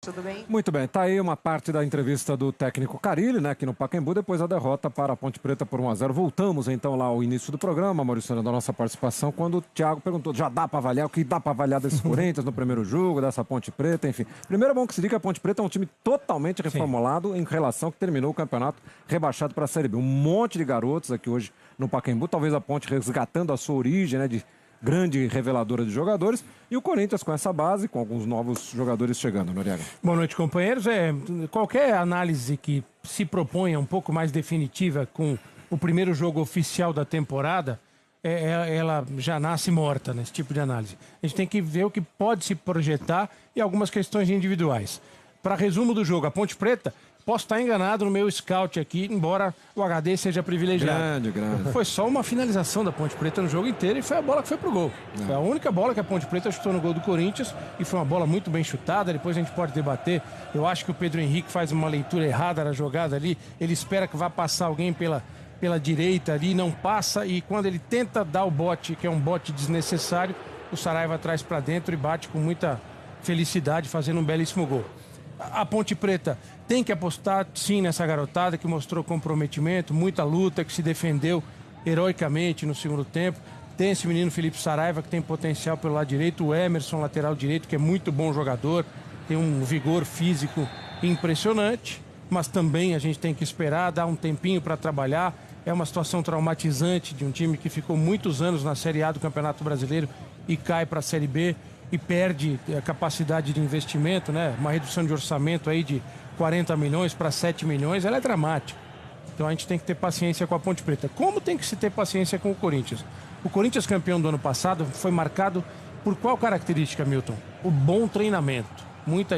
Tudo bem? Muito bem, tá aí uma parte da entrevista do técnico Carille, né, aqui no Pacaembu, depois da derrota para a Ponte Preta por 1-0. Voltamos então lá ao início do programa, Maurício, da nossa participação, quando o Thiago perguntou, já dá para avaliar, o que dá para avaliar desse Corinthians no primeiro jogo, dessa Ponte Preta, enfim. Primeiro é bom que se diga que a Ponte Preta é um time totalmente reformulado em relação ao que terminou o campeonato rebaixado para a Série B. Um monte de garotos aqui hoje no Pacaembu, talvez a Ponte resgatando a sua origem, né, de grande reveladora de jogadores, e o Corinthians com essa base, com alguns novos jogadores chegando, Noriega. Boa noite, companheiros. Qualquer análise que se proponha um pouco mais definitiva com o primeiro jogo oficial da temporada, ela já nasce morta nesse tipo de análise. A gente tem que ver o que pode se projetar e algumas questões individuais. Para resumo do jogo, a Ponte Preta, posso estar enganado no meu scout aqui, embora o HD seja privilegiado. Grande. Foi só uma finalização da Ponte Preta no jogo inteiro e foi a bola que foi pro gol. Foi a única bola que a Ponte Preta chutou no gol do Corinthians e foi uma bola muito bem chutada. Depois a gente pode debater. Eu acho que o Pedro Henrique faz uma leitura errada na jogada ali. Ele espera que vá passar alguém pela direita ali, não passa, e quando ele tenta dar o bote, que é um bote desnecessário, o Saraiva traz para dentro e bate com muita felicidade, fazendo um belíssimo gol. A Ponte Preta tem que apostar, sim, nessa garotada que mostrou comprometimento, muita luta, que se defendeu heroicamente no segundo tempo. Tem esse menino Felipe Saraiva, que tem potencial pelo lado direito, o Emerson, lateral direito, que é muito bom jogador, tem um vigor físico impressionante, mas também a gente tem que esperar, dar um tempinho para trabalhar. É uma situação traumatizante de um time que ficou muitos anos na Série A do Campeonato Brasileiro e cai para a Série B e perde a capacidade de investimento, né? Uma redução de orçamento aí de 40 milhões para 7 milhões, ela é dramática. Então a gente tem que ter paciência com a Ponte Preta. Como tem que se ter paciência com o Corinthians? O Corinthians campeão do ano passado foi marcado por qual característica, Milton? O bom treinamento.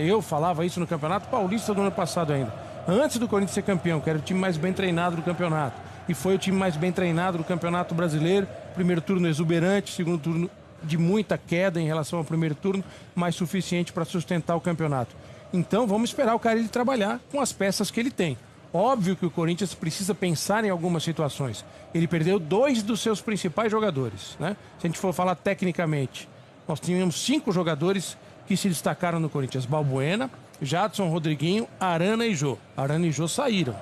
Eu falava isso no Campeonato Paulista do ano passado ainda. Antes do Corinthians ser campeão, que era o time mais bem treinado do campeonato. E foi o time mais bem treinado do Campeonato Brasileiro. Primeiro turno exuberante, segundo turno de muita queda em relação ao primeiro turno, mas suficiente para sustentar o campeonato. Então vamos esperar o Carille trabalhar com as peças que ele tem. Óbvio que o Corinthians precisa pensar em algumas situações. Ele perdeu 2 dos seus principais jogadores, né? Se a gente for falar tecnicamente, nós tínhamos 5 jogadores que se destacaram no Corinthians: Balbuena, Jadson, Rodriguinho, Arana e Jô. Arana e Jô saíram.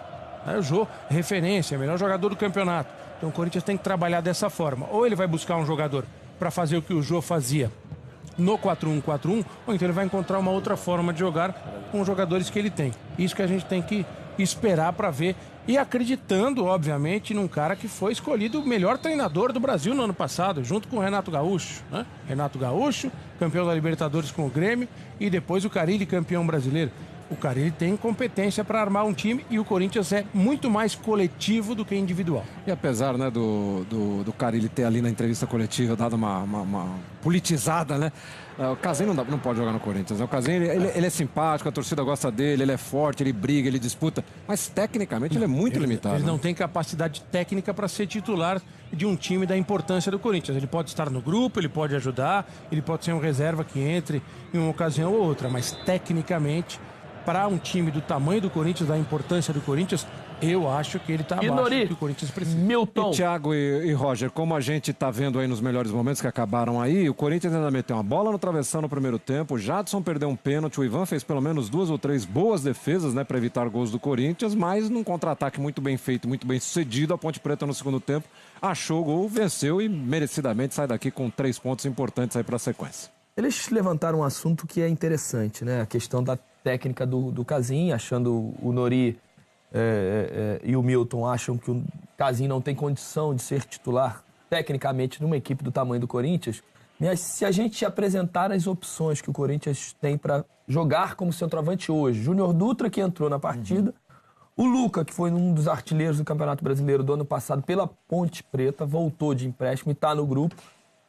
O Jô, referência, melhor jogador do campeonato. Então o Corinthians tem que trabalhar dessa forma. Ou ele vai buscar um jogador para fazer o que o Jô fazia no 4-1-4-1, ou então ele vai encontrar uma outra forma de jogar com os jogadores que ele tem. Isso que a gente tem que esperar para ver, e acreditando, obviamente, num cara que foi escolhido o melhor treinador do Brasil no ano passado, junto com o Renato Gaúcho, né? Renato Gaúcho, campeão da Libertadores com o Grêmio, e depois o Carille, campeão brasileiro. O Carille tem competência para armar um time, e o Corinthians é muito mais coletivo do que individual. E apesar, né, do Carille ter ali na entrevista coletiva dado uma politizada, né? O Casim não pode jogar no Corinthians, né? O Casim, ele é simpático, a torcida gosta dele, ele é forte, ele briga, ele disputa, mas tecnicamente ele é muito limitado. Ele não tem capacidade técnica para ser titular de um time da importância do Corinthians. Ele pode estar no grupo, ele pode ajudar, ele pode ser um reserva que entre em uma ocasião ou outra, mas tecnicamente, para um time do tamanho do Corinthians, da importância do Corinthians, eu acho que ele está abaixo do que o Corinthians precisa. E Thiago e Roger, como a gente está vendo aí nos melhores momentos que acabaram aí, o Corinthians ainda meteu uma bola no travessão no primeiro tempo, o Jadson perdeu um pênalti, o Ivan fez pelo menos 2 ou 3 boas defesas, né, para evitar gols do Corinthians, mas num contra-ataque muito bem feito, muito bem sucedido, a Ponte Preta no segundo tempo achou o gol, venceu e merecidamente sai daqui com 3 pontos importantes aí para a sequência. Eles levantaram um assunto que é interessante, né? A questão da técnica do Casim, achando o Nori e o Milton acham que o Casim não tem condição de ser titular tecnicamente numa equipe do tamanho do Corinthians. Mas se a gente apresentar as opções que o Corinthians tem para jogar como centroavante hoje, Júnior Dutra, que entrou na partida, o Luca, que foi um dos artilheiros do Campeonato Brasileiro do ano passado pela Ponte Preta, voltou de empréstimo e está no grupo,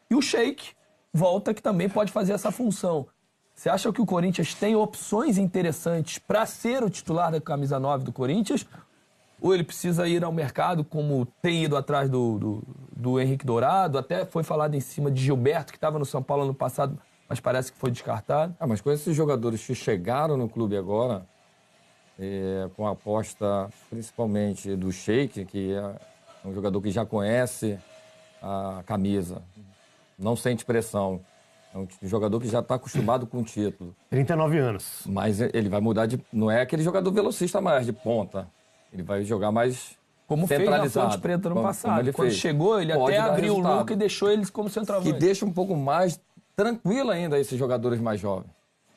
e o Sheik volta, que também pode fazer essa função. Você acha que o Corinthians tem opções interessantes para ser o titular da camisa 9 do Corinthians? Ou ele precisa ir ao mercado, como tem ido atrás do Henrique Dourado? Até foi falado em cima de Gilberto, que estava no São Paulo ano passado, mas parece que foi descartado. Mas com esses jogadores que chegaram no clube agora, com a aposta principalmente do Sheik, que é um jogador que já conhece a camisa, não sente pressão. É um jogador que já está acostumado com o título. 39 anos. Mas ele vai mudar de... Não é aquele jogador velocista mais, de ponta. Ele vai jogar mais Como fez na centralizado. Ponte Preta no Como passado. ele Quando fez. chegou, ele Pode até dar abriu o resultado. lucro e deixou eles como Que centroavante. deixa um pouco mais tranquilo ainda esses jogadores mais jovens.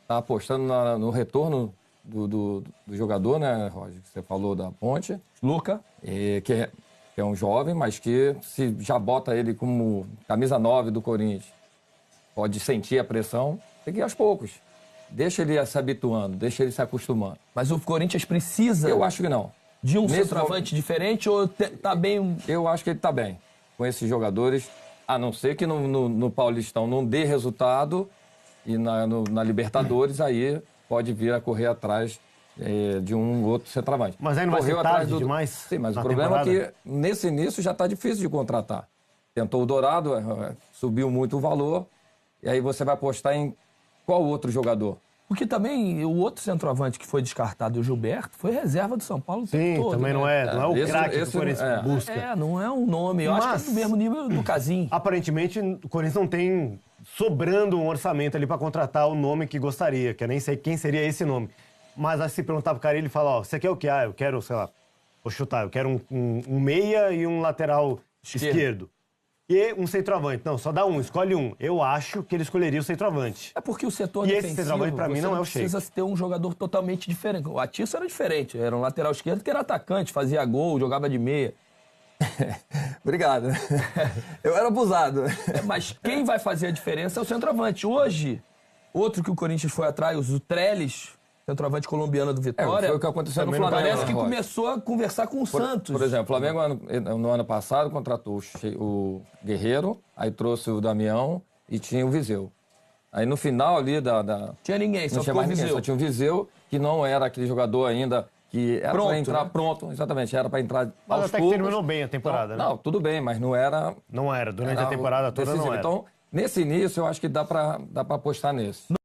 Tá apostando no retorno do jogador, né, Roger? Você falou da Ponte. Luca. Que é um jovem, mas que se já bota ele como camisa 9 do Corinthians, pode sentir a pressão, tem que ir aos poucos. Deixa ele se habituando, deixa ele se acostumando. Mas o Corinthians precisa Eu acho que não. de um Nesse centroavante diferente ou tá bem... Eu acho que ele está bem com esses jogadores, a não ser que no Paulistão não dê resultado e na Libertadores aí pode vir a correr atrás de um outro centroavante. Mas aí não vai ser tarde demais Sim, mas o na problema temporada? é que nesse início já está difícil de contratar. Tentou o Dourado, subiu muito o valor, e aí você vai apostar em qual outro jogador? Porque também o outro centroavante que foi descartado, o Gilberto, foi reserva do São Paulo o Sim, tempo todo, também né? não é o Esse- craque que o esse- Corinthians busca. Não é um nome. Eu acho que é do mesmo nível do Casim. Aparentemente, o Corinthians não tem sobrando um orçamento ali para contratar o nome que gostaria, que eu nem sei quem seria esse nome. Mas aí se perguntar pro cara, ele fala, ó, você quer o quê? Ah, eu quero, sei lá, vou chutar, eu quero um meia e um lateral esquerdo. E um centroavante. Não, só dá um, escolhe um. Eu acho que ele escolheria o centroavante. É porque o setor E esse defensivo, centroavante, pra mim, você não é o precisa ter um jogador totalmente diferente. O Atiço era diferente, era um lateral esquerdo que era atacante, fazia gol, jogava de meia. Obrigado. Eu era abusado. Mas quem vai fazer a diferença é o centroavante. Hoje, outro que o Corinthians foi atrás, o Trellis, centroavante colombiano do Vitória. Foi o que aconteceu no também não Flamengo. Parece que né, Roger? começou a conversar com o Santos. Por exemplo, o Flamengo no ano passado contratou o Guerreiro, aí trouxe o Damião e tinha o Viseu. Aí no final ali Tinha ninguém, só não tinha ficou o mais ninguém, Viseu. só tinha o Viseu, que não era aquele jogador ainda que era Pronto, para entrar né? pronto, exatamente, era para entrar Mas aos até que poucos. terminou bem a temporada, né? Não, tudo bem, mas não era... Não era, durante era a temporada toda decisivo. não era. Então, nesse início, eu acho que dá para apostar nesse.